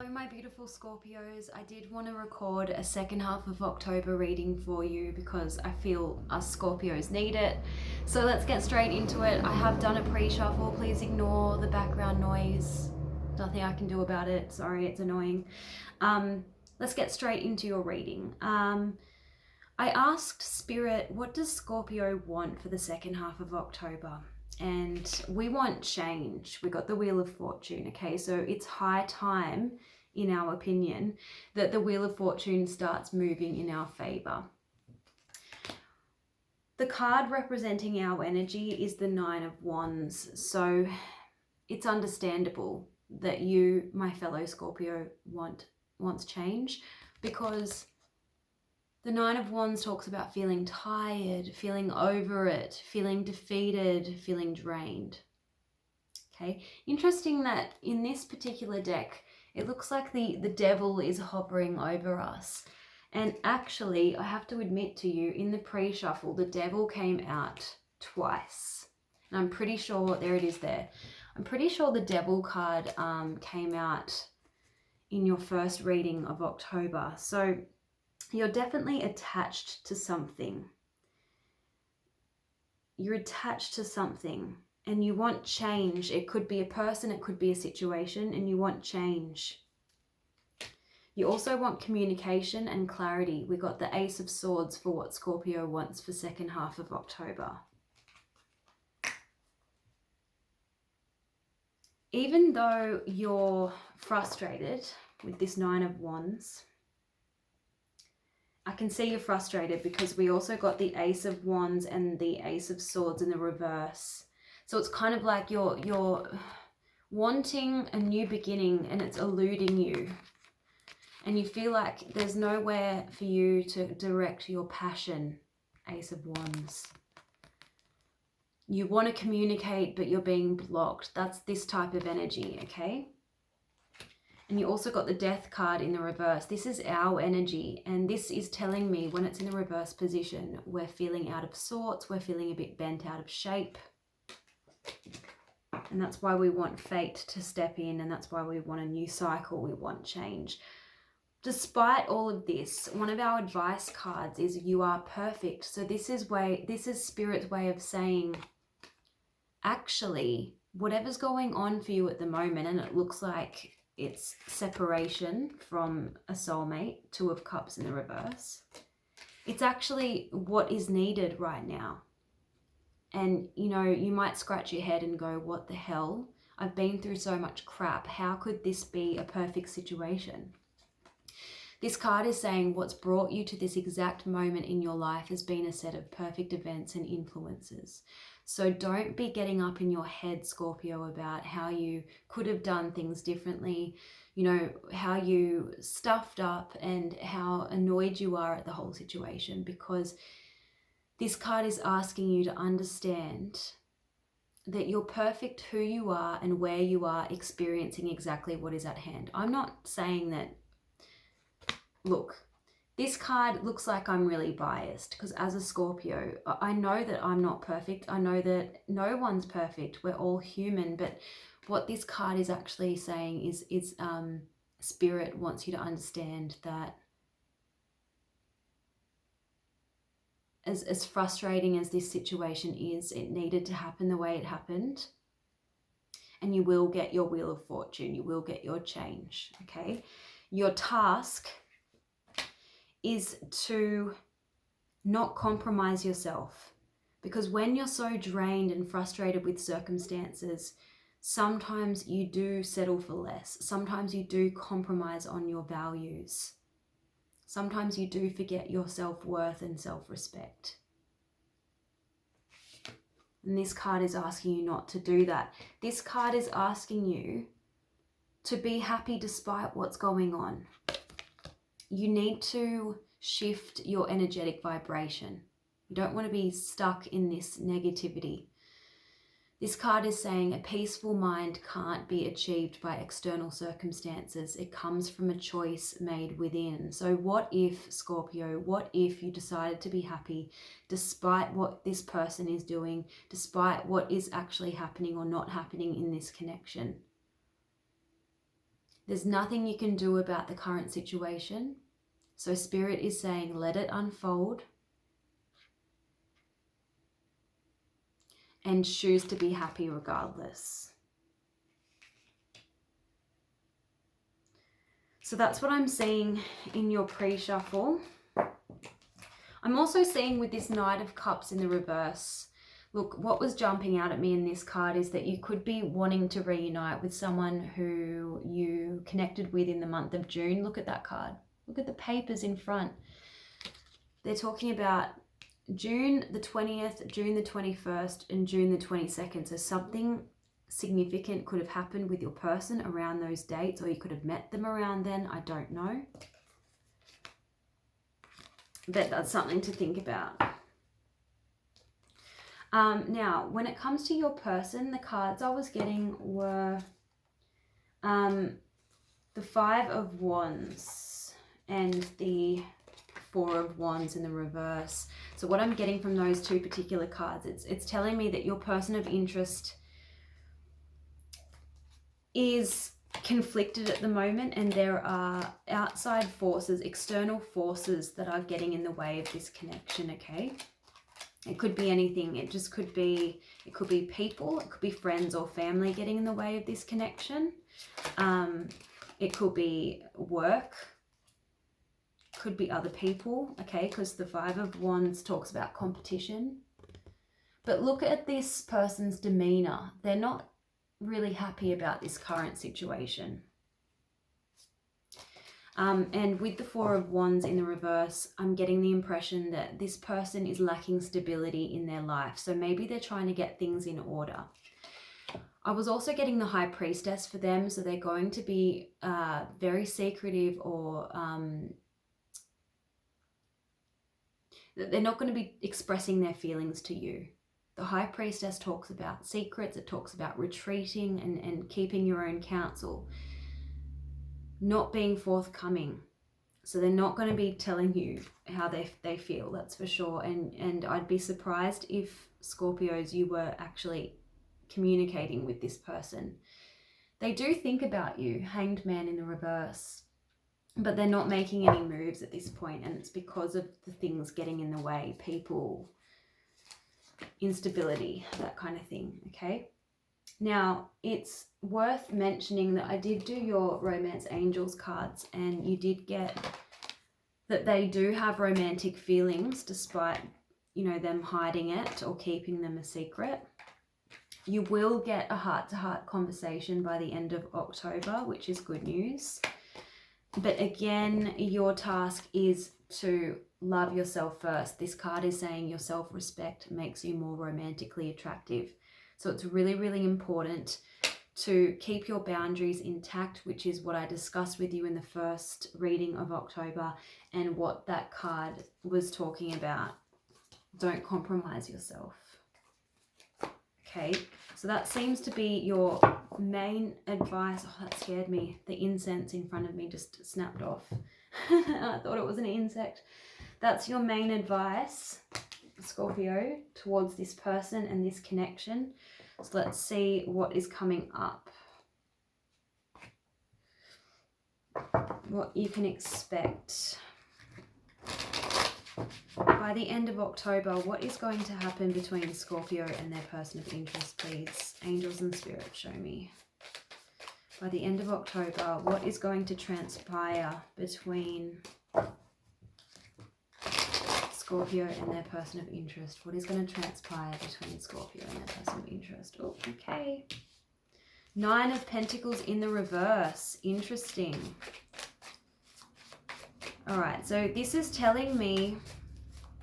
Hello my beautiful Scorpios, I did want to record a second half of October reading for you because I feel us Scorpios need it. So let's get straight into it. I have done a pre-shuffle, please ignore the background noise. Nothing I can do about it, sorry, it's annoying. Let's get straight into your reading. I asked Spirit, what does Scorpio want for the second half of October? And we want change. We got the Wheel of Fortune, okay? So it's high time, in our opinion, that the Wheel of Fortune starts moving in our favor. The card representing our energy is the Nine of Wands. So it's understandable that you, my fellow Scorpio, wants change, because the Nine of Wands talks about feeling tired, feeling over it, feeling defeated, feeling drained. Okay, interesting that in this particular deck, it looks like the devil is hovering over us. And actually, I have to admit to you, in the pre-shuffle, the devil came out twice. And I'm pretty sure, there it is there. I'm pretty sure the devil card came out in your first reading of October. So you're definitely attached to something. You're attached to something and you want change. It could be a person, it could be a situation, and you want change. You also want communication and clarity. We got the Ace of Swords for what Scorpio wants for second half of October. Even though you're frustrated with this Nine of Wands, I can see you're frustrated because we also got the Ace of Wands and the Ace of Swords in the reverse. So it's kind of like you're wanting a new beginning and it's eluding you. And you feel like there's nowhere for you to direct your passion, Ace of Wands. You want to communicate, but you're being blocked. That's this type of energy, okay? And you also got the Death card in the reverse. This is our energy, and this is telling me when it's in the reverse position, we're feeling out of sorts, we're feeling a bit bent out of shape. And that's why we want fate to step in, and that's why we want a new cycle, we want change. Despite all of this, one of our advice cards is you are perfect. So this is Spirit's way of saying, actually, whatever's going on for you at the moment, and it looks like it's separation from a soulmate, Two of Cups in the reverse, it's actually what is needed right now. And you know, you might scratch your head and go, what the hell? I've been through so much crap. How could this be a perfect situation? This card is saying what's brought you to this exact moment in your life has been a set of perfect events and influences. So don't be getting up in your head, Scorpio, about how you could have done things differently, you know, how you stuffed up and how annoyed you are at the whole situation, because this card is asking you to understand that you're perfect who you are and where you are, experiencing exactly what is at hand. I'm not saying that, look, this card looks like I'm really biased because as a Scorpio, I know that I'm not perfect. I know that no one's perfect. We're all human. But what this card is actually saying is Spirit wants you to understand that as frustrating as this situation is, it needed to happen the way it happened. And you will get your Wheel of Fortune. You will get your change, okay? Your task is to not compromise yourself, because when you're so drained and frustrated with circumstances, sometimes you do settle for less. Sometimes you do compromise on your values. Sometimes you do forget your self-worth and self-respect. And this card is asking you not to do that. This card is asking you to be happy despite what's going on. You need to shift your energetic vibration. You don't want to be stuck in this negativity. This card is saying a peaceful mind can't be achieved by external circumstances. It comes from a choice made within. So what if, Scorpio, what if you decided to be happy despite what this person is doing, despite what is actually happening or not happening in this connection? There's nothing you can do about the current situation. So Spirit is saying, let it unfold and choose to be happy regardless. So that's what I'm seeing in your pre-shuffle. I'm also seeing with this Knight of Cups in the reverse. Look, what was jumping out at me in this card is that you could be wanting to reunite with someone who you connected with in the month of June. Look at that card. Look at the papers in front. They're talking about June the 20th, June the 21st, and June the 22nd. So something significant could have happened with your person around those dates, or you could have met them around then. I don't know. But that's something to think about. Now, when it comes to your person, the cards I was getting were the Five of Wands and the Four of Wands in the reverse. So what I'm getting from those two particular cards, it's telling me that your person of interest is conflicted at the moment, and there are outside forces, external forces that are getting in the way of this connection, okay? It could be anything. It could be people, it could be friends or family getting in the way of this connection. It could be work, could be other people, okay? Because the Five of Wands talks about competition. But look at this person's demeanor. They're not really happy about this current situation. And with the Four of Wands in the reverse, I'm getting the impression that this person is lacking stability in their life. So maybe they're trying to get things in order. I was also getting the High Priestess for them. So they're going to be very secretive, or they're not going to be expressing their feelings to you. The High Priestess talks about secrets. It talks about retreating and keeping your own counsel. Not being forthcoming. So they're not going to be telling you how they feel, that's for sure. And I'd be surprised if, Scorpios, you were actually communicating with this person. They do think about you, Hanged Man in the reverse, but they're not making any moves at this point, and it's because of the things getting in the way, people, instability, that kind of thing, okay? Now, it's worth mentioning that I did do your Romance Angels cards, and you did get that they do have romantic feelings despite, you know, them hiding it or keeping them a secret. You will get a heart-to-heart conversation by the end of October, which is good news. But again, your task is to love yourself first. This card is saying your self-respect makes you more romantically attractive. So it's really, really important to keep your boundaries intact, which is what I discussed with you in the first reading of October and what that card was talking about. Don't compromise yourself. Okay, so that seems to be your main advice. Oh, that scared me. The incense in front of me just snapped off. I thought it was an insect. That's your main advice, Scorpio, towards this person and this connection. So let's see what is coming up. What you can expect. By the end of October, what is going to happen between Scorpio and their person of interest, please? Angels and Spirit, show me. By the end of October, what is going to transpire between Scorpio and their person of interest? What is going to transpire between Scorpio and their person of interest? Oh, okay. Nine of Pentacles in the reverse. Interesting. All right, so this is telling me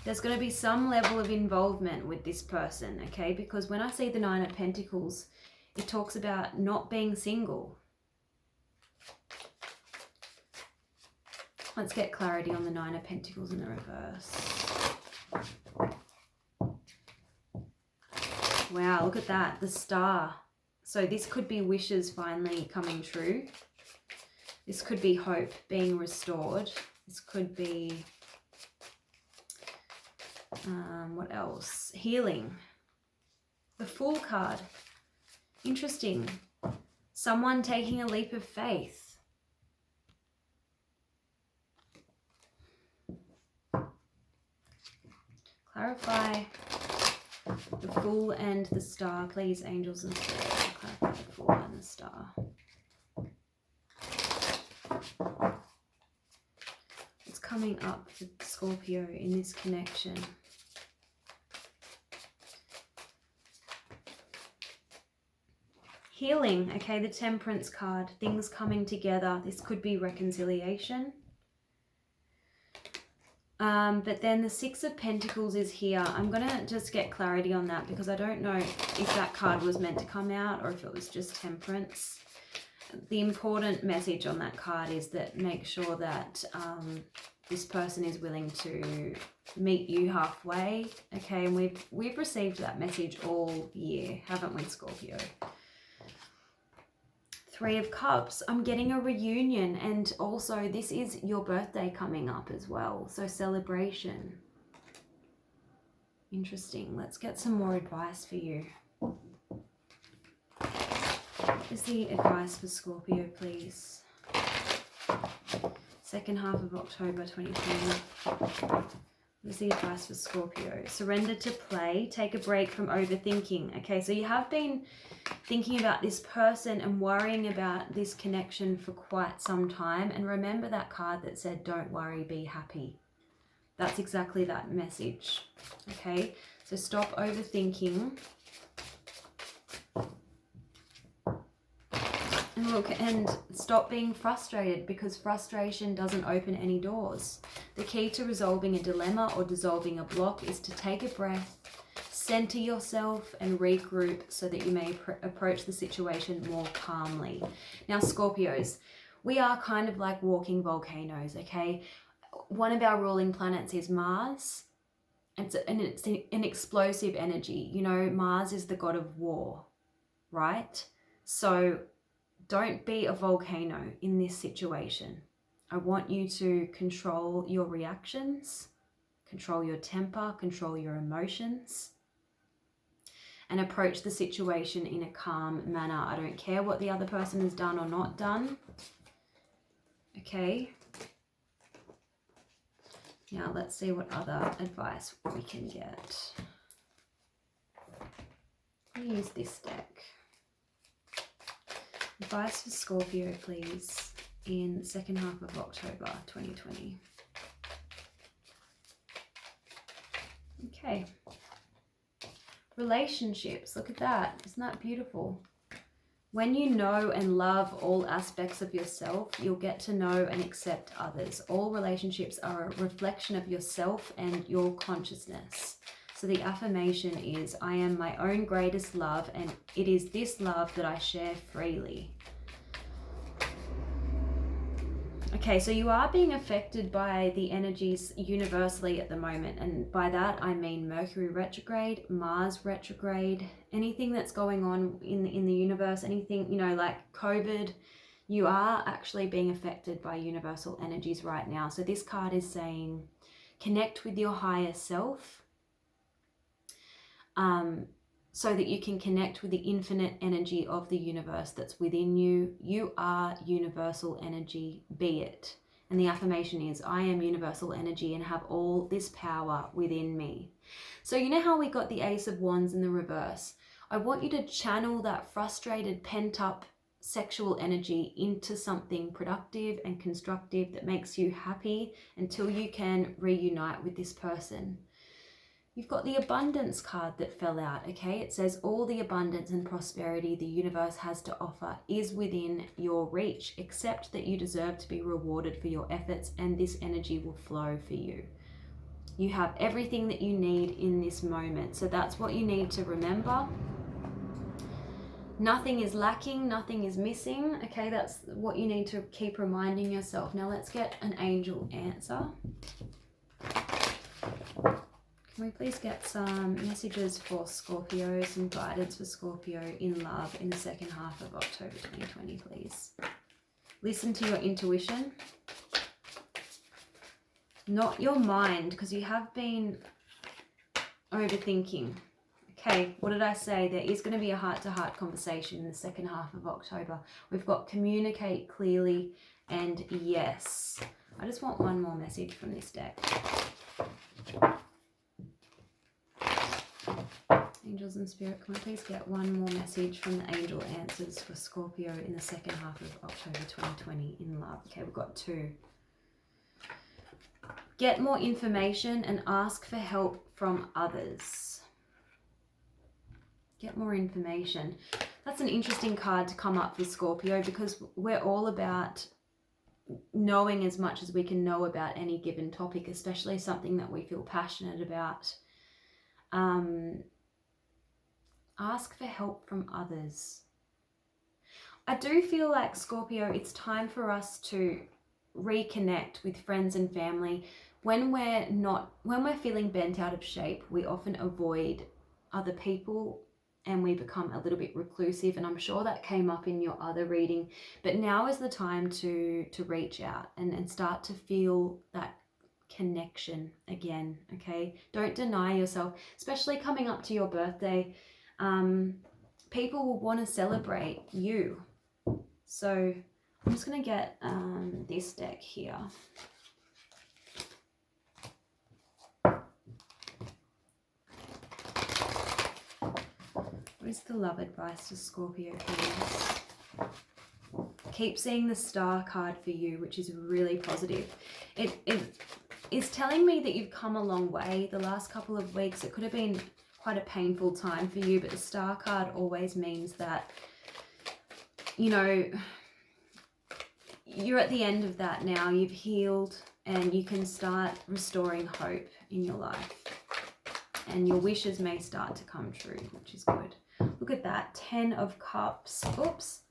there's going to be some level of involvement with this person, okay? Because when I see the Nine of Pentacles, it talks about not being single. Let's get clarity on the Nine of Pentacles in the reverse. Wow, look at that, the Star. So this could be wishes finally coming true. This could be hope being restored. This could be, what else? Healing. The Fool card. Interesting. Someone taking a leap of faith. Clarify the Fool and the Star, please, angels and spirits. Clarify the Fool and the Star. What's coming up for Scorpio in this connection? Healing, okay, the Temperance card, things coming together. This could be reconciliation. But then the Six of Pentacles is here. I'm going to just get clarity on that because I don't know if that card was meant to come out or if it was just Temperance. The important message on that card is that make sure that this person is willing to meet you halfway. Okay, and we've received that message all year, haven't we, Scorpio? Three of Cups, I'm getting a reunion, and also this is your birthday coming up as well, so celebration. Interesting. Let's get some more advice for you. What is the advice for Scorpio, please? Second half of October 2020. What is the advice for Scorpio? Surrender to play. Take a break from overthinking. Okay, so you have been thinking about this person and worrying about this connection for quite some time. And remember that card that said, don't worry, be happy. That's exactly that message. Okay, so stop overthinking. And look, and stop being frustrated, because frustration doesn't open any doors. The key to resolving a dilemma or dissolving a block is to take a breath, center yourself and regroup so that you may approach the situation more calmly. Now, Scorpios, we are kind of like walking volcanoes, okay? One of our ruling planets is Mars, and it's an explosive energy. You know, Mars is the god of war, right? So don't be a volcano in this situation. I want you to control your reactions, control your temper, control your emotions, and approach the situation in a calm manner. I don't care what the other person has done or not done. Okay. Now let's see what other advice we can get. I'll use this deck. Advice for Scorpio, please, in the second half of October 2020. Okay. Relationships, look at that. Isn't that beautiful? When you know and love all aspects of yourself, you'll get to know and accept others. All relationships are a reflection of yourself and your consciousness. So the affirmation is, I am my own greatest love, and it is this love that I share freely. Okay, so you are being affected by the energies universally at the moment. And by that, I mean Mercury retrograde, Mars retrograde, anything that's going on in the universe, anything, you know, like COVID, you are actually being affected by universal energies right now. So this card is saying, connect with your higher self, so that you can connect with the infinite energy of the universe that's within you. You are universal energy, be it. And the affirmation is, I am universal energy and have all this power within me. So you know how we got the Ace of Wands in the reverse? I want you to channel that frustrated, pent-up sexual energy into something productive and constructive that makes you happy until you can reunite with this person. You've got the abundance card that fell out, okay? It says all the abundance and prosperity the universe has to offer is within your reach, except that you deserve to be rewarded for your efforts, and this energy will flow for you. You have everything that you need in this moment. So that's what you need to remember. Nothing is lacking, nothing is missing, okay? That's what you need to keep reminding yourself. Now let's get an angel answer. Can we please get some messages for Scorpio, some guidance for Scorpio in love in the second half of October 2020, please? Listen to your intuition, not your mind, because you have been overthinking. Okay, what did I say? There is going to be a heart-to-heart conversation in the second half of October. We've got communicate clearly and yes. I just want one more message from this deck. Angels and Spirit, can I please get one more message from the angel answers for Scorpio in the second half of October 2020 in love? Okay, we've got 2. Get more information and ask for help from others. Get more information. That's an interesting card to come up for Scorpio, because we're all about knowing as much as we can know about any given topic, especially something that we feel passionate about. Ask for help from others. I do feel like, Scorpio, it's time for us to reconnect with friends and family. When we're feeling bent out of shape, we often avoid other people and we become a little bit reclusive, and I'm sure that came up in your other reading, but now is the time to reach out and start to feel that connection again. Okay, don't deny yourself, especially coming up to your birthday. People will want to celebrate you, so I'm just going to get this deck here. What is the love advice to Scorpio, please? Keep seeing the Star card for you, which is really positive. It is telling me that you've come a long way the last couple of weeks. It could have been quite a painful time for you, but the Star card always means that, you know, you're at the end of that now. You've healed and you can start restoring hope in your life. And your wishes may start to come true, which is good. Look at that, 10 of Cups. Oops.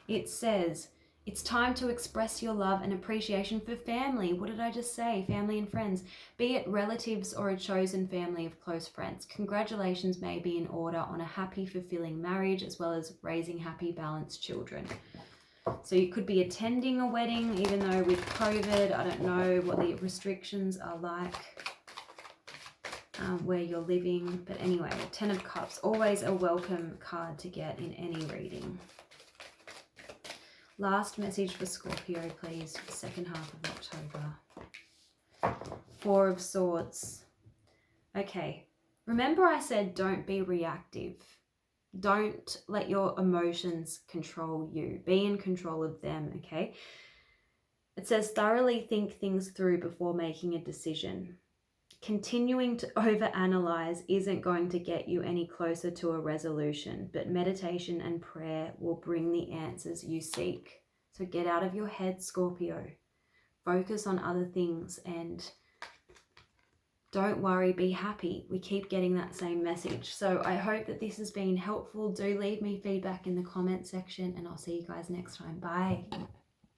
It says, it's time to express your love and appreciation for family. What did I just say? Family and friends. Be it relatives or a chosen family of close friends. Congratulations may be in order on a happy, fulfilling marriage, as well as raising happy, balanced children. So you could be attending a wedding, even though with COVID, I don't know what the restrictions are like where you're living. But anyway, 10 of Cups, always a welcome card to get in any reading. Last message for Scorpio, please, for the second half of October. 4 of Swords. Okay, remember I said don't be reactive. Don't let your emotions control you. Be in control of them, okay? It says thoroughly think things through before making a decision. Continuing to overanalyze isn't going to get you any closer to a resolution, but meditation and prayer will bring the answers you seek. So get out of your head, Scorpio. Focus on other things and don't worry, be happy. We keep getting that same message. So I hope that this has been helpful. Do leave me feedback in the comment section and I'll see you guys next time. Bye.